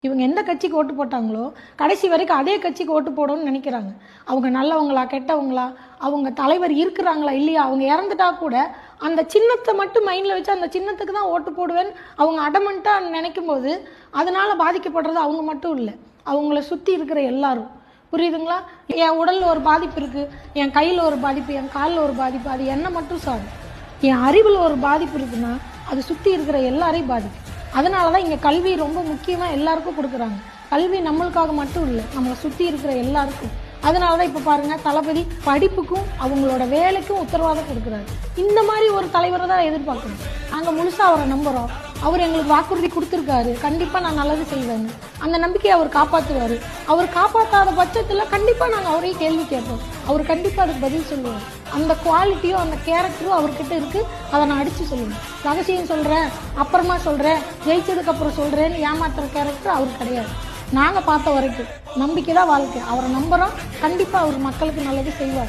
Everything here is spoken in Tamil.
இவங்க எந்த கட்சிக்கு ஓட்டு போட்டாங்களோ கடைசி வரைக்கும் அதே கட்சிக்கு ஓட்டு போடணும்னு நினைக்கிறாங்க. அவங்க நல்லவங்களா கெட்டவங்களா, அவங்க தலைவர் இருக்கிறாங்களா இல்லையா, அவங்க இறந்துட்டா கூட அந்த சின்னத்தை மட்டும் மைண்டில் வச்சு அந்த சின்னத்துக்கு தான் ஓட்டு போடுவேன்னு அவங்க அடமெண்ட்டாக நினைக்கும் போது அதனால் பாதிக்கப்படுறது அவங்க மட்டும் இல்லை, அவங்கள சுற்றி இருக்கிற எல்லாரும். புரியுதுங்களா? என் உடலில் ஒரு பாதிப்பு இருக்குது, என் கையில் ஒரு பாதிப்பு, என் காலில் ஒரு பாதிப்பு, அது என்ன மட்டும் சாகும். என் அறிவில் ஒரு பாதிப்பு இருக்குன்னா அது சுற்றி இருக்கிற எல்லாரையும் பாதிக்கும். அதனால தான் இங்கே கல்வி ரொம்ப முக்கியமாக எல்லாருக்கும் கொடுக்குறாங்க. கல்வி நம்மளுக்காக மட்டும் இல்லை, நம்மளை சுற்றி இருக்கிற எல்லாருக்கும். அதனால தான் இப்போ பாருங்கள், தளபதி படிப்புக்கும் அவங்களோட வேலைக்கும் உத்தரவாதம் கொடுக்குறாரு. இந்த மாதிரி ஒரு தலைவரை தான் எதிர்பார்க்கணும். நாங்கள் முழுசாக அவரை நம்புகிறோம். அவர் எங்களுக்கு வாக்குறுதி கொடுத்துருக்காரு, கண்டிப்பாக நான் நல்லது செய்வேங்க. அந்த நம்பிக்கையை அவர் காப்பாற்றுவார். அவர் காப்பாற்றாத பட்சத்தில் கண்டிப்பாக நாங்கள் அவரையும் கேள்வி கேட்போம். அவர் கண்டிப்பாக அதுக்கு பதில் சொல்லுவார். அந்த குவாலிட்டியும் அந்த கேரக்டரும் அவர்கிட்ட இருக்குது. அதை நான் அடித்து சொல்லுவேன். ரகசியம் சொல்கிறேன், அப்புறமா சொல்கிறேன், ஜெயிச்சதுக்கப்புறம் சொல்கிறேன்னு ஏமாத்துற கேரக்டர் அவர் கிடையாது. நாங்கள் பார்த்த வரைக்கும் நம்பிக்கை தான் வாழ்க்கை. அவரை நம்புகிறோம், கண்டிப்பாக அவர் மக்களுக்கு நல்லது செய்வார்.